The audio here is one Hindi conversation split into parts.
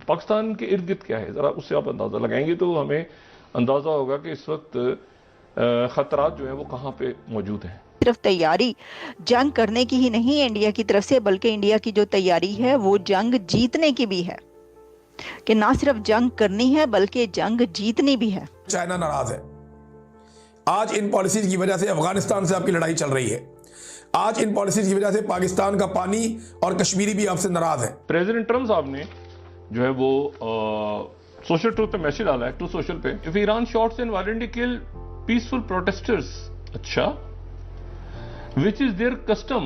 पाकिस्तान के इर्द गिर्द क्या है, ज़रा उससे आप अंदाज़ा लगाएंगे तो हमें अंदाज़ा होगा कि इस वक्त खतरात जो है वो कहाँ पे मौजूद हैं। सिर्फ तैयारी जंग करने की ही नहीं है इंडिया की तरफ से, बल्कि इंडिया की जो तैयारी है वो जंग जीतने की भी है, कि ना सिर्फ जंग करनी है बल्कि जंग जीतनी भी है। चाइना नाराज है। आज इन पॉलिसीज की वजह से अफगानिस्तान से आपकी लड़ाई चल रही है। आज इन पॉलिसीज की वजह से पाकिस्तान का पानी और कश्मीरी भी आपसे नाराज है। प्रेसिडेंट ट्रम्प साहब ने जो है वो सोशल ट्रूथ पे मैसेज डाला है, ट्रू सोशल पे, if Iran shots and violently kill peaceful protesters, अच्छा, which is their custom,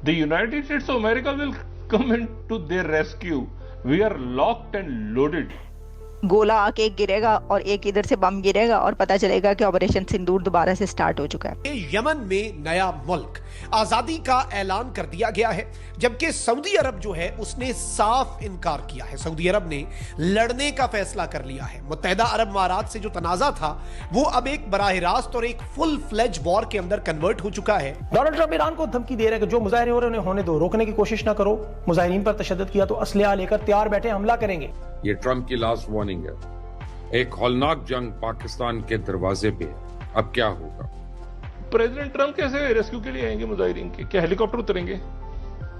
the United States of America will come into their rescue. We are locked and loaded. गोला आके एक गिरेगा और एक इधर से बम गिरेगा और पता चलेगा कि ऑपरेशन सिंदूर दोबारा से स्टार्ट हो चुका है। यमन में नया मुल्क आजादी का ऐलान कर दिया गया है, जबकि सऊदी अरब जो है उसने साफ इनकार किया है। सऊदी अरब ने लड़ने का फैसला कर लिया है। मुत्तहिदा अरब अमारात से जो तनाजा था वो अब एक बराह रास्त और एक फुल फ्लेज वॉर के अंदर कन्वर्ट हो चुका है। डोनाल्ड ट्रंप ईरान को धमकी दे रहे हैं कि जो मुजाहिरे हो रहे हैं उन्हें होने दो, रोकने की कोशिश ना करो, मुजाहिरीन पर तशद्दुद किया तो असलहा लेकर तैयार बैठे, हमला करेंगे। ये ट्रंप की लास्ट वार्निंग है। एक हौलनाक जंग पाकिस्तान के दरवाजे पे है। अब क्या होगा? प्रेसिडेंट ट्रम्प कैसे रेस्क्यू के लिए आएंगे मुजाहिरीन के? क्या हेलीकॉप्टर उतरेंगे?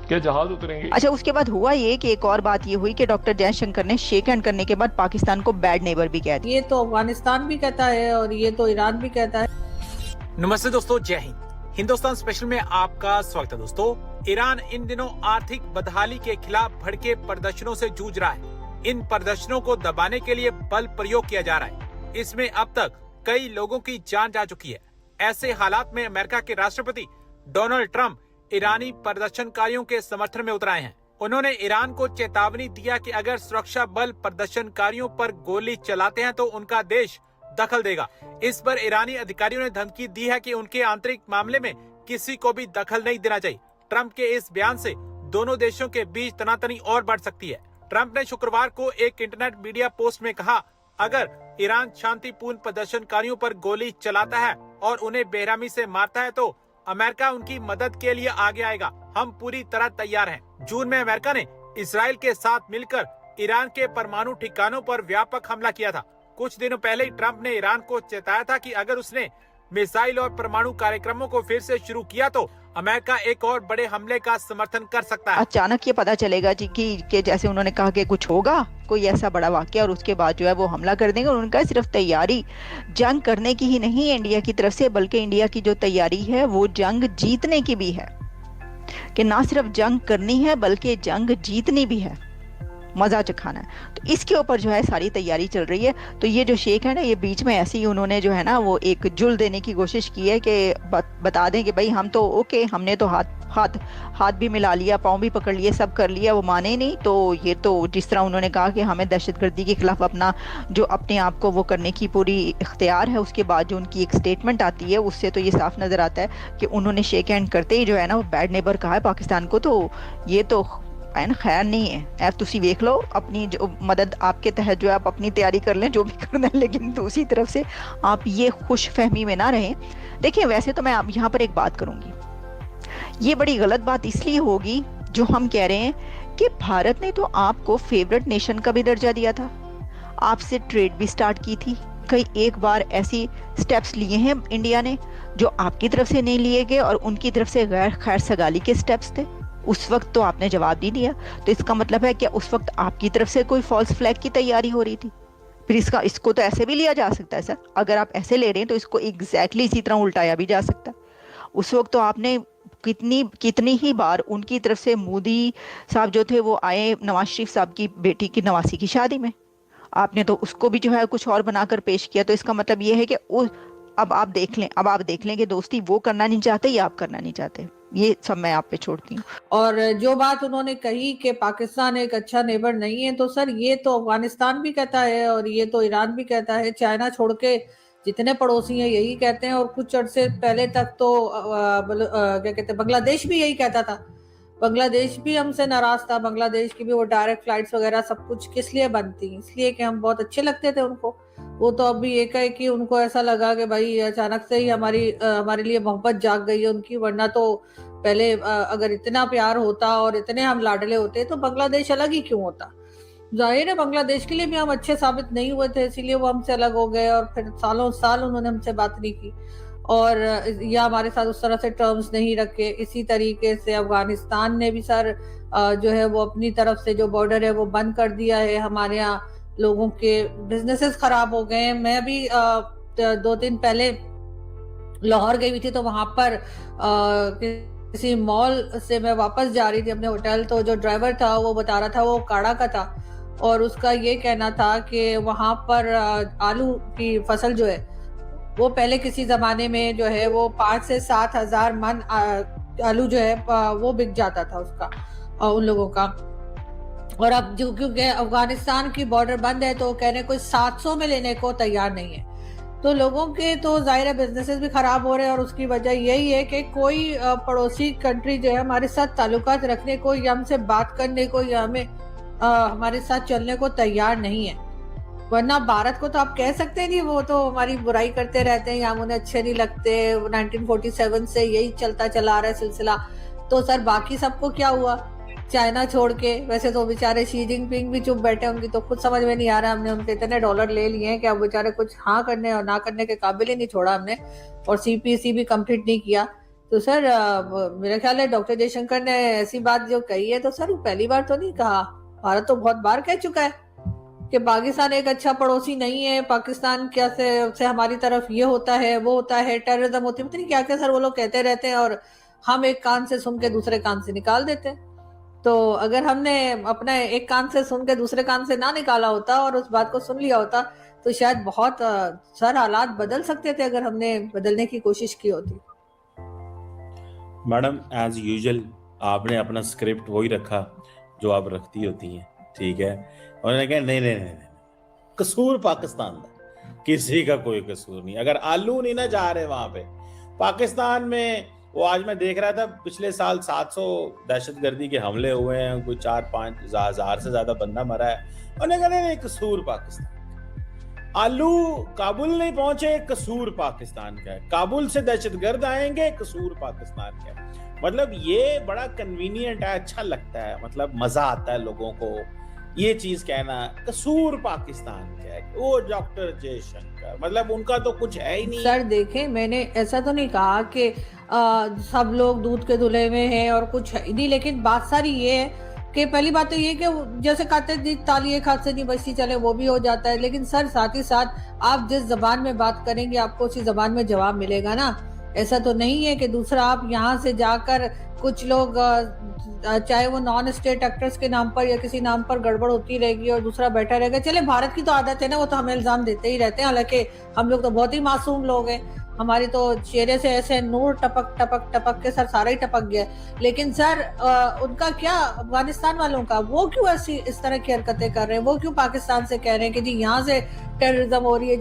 क्या जहाज उतरेंगे? अच्छा, उसके बाद हुआ ये कि एक और बात ये हुई कि डॉक्टर जयशंकर ने शेक हैंड करने के बाद पाकिस्तान को बैड नेबर भी कह दिया। ये तो अफगानिस्तान भी कहता है और ये तो ईरान भी कहता है। नमस्ते दोस्तों, जय हिंद। हिंदुस्तान स्पेशल में आपका स्वागत है। दोस्तों, ईरान इन दिनों आर्थिक बदहाली के खिलाफ भड़के प्रदर्शनों से जूझ रहा है। इन प्रदर्शनों को दबाने के लिए बल प्रयोग किया जा रहा है। इसमें अब तक कई लोगों की जान जा चुकी है। ऐसे हालात में अमेरिका के राष्ट्रपति डोनाल्ड ट्रंप ईरानी प्रदर्शनकारियों के समर्थन में उतर आए हैं। उन्होंने ईरान को चेतावनी दिया कि अगर सुरक्षा बल प्रदर्शनकारियों पर गोली चलाते हैं तो उनका देश दखल देगा। इस पर ईरानी अधिकारियों ने धमकी दी है कि उनके आंतरिक मामले में किसी को भी दखल नहीं देना चाहिए। ट्रंप के इस बयान से दोनों देशों के बीच तनातनी और बढ़ सकती है। ट्रंप ने शुक्रवार को एक इंटरनेट मीडिया पोस्ट में कहा, अगर ईरान शांतिपूर्ण प्रदर्शनकारियों पर गोली चलाता है और उन्हें बेरहमी से मारता है तो अमेरिका उनकी मदद के लिए आगे आएगा। हम पूरी तरह तैयार हैं। जून में अमेरिका ने इजराइल के साथ मिलकर ईरान के परमाणु ठिकानों पर व्यापक हमला किया था। कुछ दिनों पहले ही ट्रंप ने ईरान को चेताया था कि अगर उसने मिसाइल और परमाणु कार्यक्रमों को फिर से शुरू किया तो अमेरिका एक और बड़े हमले का समर्थन कर सकता है। अचानक ये पता चलेगा जी कि जैसे उन्होंने कहा कि कुछ होगा, कोई ऐसा बड़ा वाकया, और उसके बाद जो है वो हमला कर देंगे। उनका सिर्फ तैयारी जंग करने की ही नहीं है इंडिया की तरफ से, बल्कि इंडिया की जो तैयारी है वो जंग जीतने की भी है, कि ना सिर्फ जंग करनी है बल्कि जंग जीतनी भी है, मजा चखाना है। तो इसके ऊपर जो है सारी तैयारी चल रही है। तो ये जो शेख है ना, ये बीच में ऐसे ही उन्होंने जो है ना वो एक जुल देने की कोशिश की है कि बता दें कि भाई हम तो ओके, हमने तो हाथ भी मिला लिया, पाँव भी पकड़ लिए, सब कर लिया। वो माने नहीं। तो ये तो जिस तरह उन्होंने कहा कि हमें दहशतगर्दी के खिलाफ अपने आप को वो करने की पूरी इख्तियार है, उसके बाद जो उनकी एक स्टेटमेंट आती है उससे तो ये साफ नजर आता है कि उन्होंने शेक हैंड करते ही जो है ना वो बैड नेबर कहा है पाकिस्तान को। तो ये तो खैर नहीं है। ऐप तुसी देख लो, अपनी जो मदद आपके तहत जो है आप अपनी तैयारी कर लें जो भी करना है, लेकिन दूसरी तरफ से आप ये खुश फहमी में ना रहें। देखिए, वैसे तो मैं आप यहाँ पर एक बात करूंगी, ये बड़ी गलत बात इसलिए होगी जो हम कह रहे हैं कि भारत ने तो आपको फेवरेट नेशन का भी दर्जा दिया था, आपसे ट्रेड भी स्टार्ट की थी, कई एक बार ऐसी स्टेप्स लिए हैं इंडिया ने जो आपकी तरफ से नहीं लिए गए और उनकी तरफ से गैर खैर सगाली के स्टेप्स थे। उस वक्त तो आपने जवाब नहीं दिया। तो इसका मतलब है कि उस वक्त आपकी तरफ से कोई फॉल्स फ्लैग की तैयारी हो रही थी। फिर इसको तो ऐसे भी लिया जा सकता है सर, अगर आप ऐसे ले रहे हैं तो इसको एग्जैक्टली इसी तरह उल्टाया भी जा सकता है। उस वक्त तो आपने कितनी ही बार उनकी तरफ से मोदी साहब जो थे वो आए नवाज शरीफ साहब की बेटी की नवासी की शादी में, आपने तो उसको भी जो है कुछ और बनाकर पेश किया। तो इसका मतलब ये है कि अब आप देख लें कि दोस्ती वो करना नहीं चाहते या आप करना नहीं चाहते। ये सब मैं आप पे छोड़ती हूँ। और जो बात उन्होंने कही कि पाकिस्तान एक अच्छा नेबर नहीं है, तो सर ये तो अफगानिस्तान भी कहता है और ये तो ईरान भी कहता है। चाइना छोड़ के जितने पड़ोसी हैं यही कहते हैं। और कुछ अरसे पहले तक तो क्या कहते हैं, बांग्लादेश भी यही कहता था। बांग्लादेश भी हमसे नाराज था। बांग्लादेश की भी वो डायरेक्ट फ्लाइट्स वगैरह सब कुछ किस लिए बंद थी? इसलिए कि हम बहुत अच्छे लगते थे उनको। वो तो अभी एक है कि उनको ऐसा लगा कि भाई अचानक से ही हमारे लिए मोहब्बत जाग गई है उनकी, वरना तो पहले अगर इतना प्यार होता और इतने हम लाडले होते तो बांग्लादेश अलग ही क्यों होता। जाहिर है बांग्लादेश के लिए भी हम अच्छे साबित नहीं हुए थे, इसीलिए वो हमसे अलग हो गए और फिर सालों साल उन्होंने हमसे बात नहीं की और या हमारे साथ उस तरह से टर्म्स नहीं रखे। इसी तरीके से अफगानिस्तान ने भी सर जो है वो अपनी तरफ से जो बॉर्डर है वो बंद कर दिया है। हमारे यहाँ लोगों के बिजनेसेस खराब हो गए हैं। मैं अभी 2 दिन पहले लाहौर गई हुई थी, तो वहां पर किसी मॉल से मैं वापस जा रही थी अपने होटल, तो जो ड्राइवर था वो बता रहा था वो काड़ा का था और उसका ये कहना था कि वहां पर आलू की फसल जो है वो पहले किसी जमाने में जो है वो 5 से 7 हजार मन आलू जो है वो बिक जाता था उसका उन लोगों का। और अब जो क्योंकि अफगानिस्तान की बॉर्डर बंद है तो कह रहे कोई 700 में लेने को तैयार नहीं है, तो लोगों के तो जाहिर है बिजनेसेस भी खराब हो रहे हैं और उसकी वजह यही है कि कोई पड़ोसी कंट्री जो है हमारे साथ ताल्लुकात रखने को या हमसे बात करने को या हमें हमारे साथ चलने को तैयार नहीं है। वरना भारत को तो आप कह सकते नहीं, वो तो हमारी बुराई करते रहते हैं या हम उन्हें अच्छे नहीं लगते। 1947 से यही चलता चला आ रहा है सिलसिला। तो सर बाकी सबको क्या हुआ चाइना छोड़ के? वैसे तो बेचारे शी जिनपिंग भी चुप बैठे, उनकी तो खुद समझ में नहीं आ रहा। हमने उनके इतने डॉलर ले लिए हैं कि अब बेचारे कुछ हाँ करने और ना करने के काबिल ही नहीं छोड़ा हमने, और CPC भी कंप्लीट नहीं किया। तो सर मेरा ख्याल है डॉक्टर जयशंकर ने ऐसी बात जो कही है तो सर पहली बार तो नहीं कहा, भारत तो बहुत बार कह चुका है कि पाकिस्तान एक अच्छा पड़ोसी नहीं है, पाकिस्तान क्या से हमारी तरफ ये होता है वो होता है, टेररिज्म होती है, पता नहीं क्या क्या सर वो लोग कहते रहते हैं और हम एक कान से सुन के दूसरे कान से निकाल देते हैं। तो अगर हमने अपना एक कान से सुन के दूसरे कान से ना निकाला होता और उस बात को सुन लिया होता तो शायद बहुत सर हालात बदल सकते थे अगर हमने बदलने की कोशिश की होती। मैडम एज यूजुअल आपने अपना स्क्रिप्ट वही रखा जो आप रखती होती हैं, ठीक है। उन्होंने कहा नहीं, कसूर पाकिस्तान का, किसी का कोई कसूर नहीं। अगर आलू नहीं ना जा रहे वहां पे पाकिस्तान में, वो आज मैं देख रहा था पिछले साल 700 दहशतगर्दी के हमले हुए हैं, कोई 4-5 हजार से ज्यादा बंदा मरा है। उन्होंने कहा नहीं कसूर पाकिस्तान। आलू काबुल नहीं पहुंचे, कसूर पाकिस्तान का है। काबुल से दहशतगर्द आएंगे, कसूर पाकिस्तान का है। मतलब ये बड़ा कन्वीनियंट है, अच्छा लगता है, मतलब मजा आता है लोगों को ये चीज कहना, कसूर पाकिस्तान का है। वो डॉक्टर जयशंकर, मतलब उनका तो कुछ है ही नहीं। सर देखें, मैंने ऐसा तो नहीं कहा कि सब लोग दूध के धुले में हैं और कुछ है नहीं, लेकिन बात सारी ये है कि पहली बात तो ये कि जैसे कहते हैं ताली एक हाथ से नहीं बजती, चले वो भी हो जाता है। लेकिन सर साथ ही साथ आप जिस जबान में बात करेंगे आपको उसी जबान में जवाब मिलेगा ना। ऐसा तो नहीं है कि दूसरा आप यहाँ से जाकर कुछ लोग चाहे वो नॉन स्टेट एक्टर्स के नाम पर या किसी नाम पर गड़बड़ होती रहेगी और दूसरा बैठा रहेगा। चले भारत की तो आदत है ना, वो तो हमें इल्जाम देते ही रहते हैं, हालांकि हम लोग तो बहुत ही मासूम लोग हैं, हमारी तो चेहरे से ऐसे नूर टपक टपक टपक के सर सारा ही टपक गया। लेकिन सर उनका क्या, अफगानिस्तान वालों का, वो क्यों ऐसी इस तरह की हरकतें कर रहे हैं? वो क्यों पाकिस्तान से कह रहे हैं कि जी यहाँ से टेररिज्म हो रही है,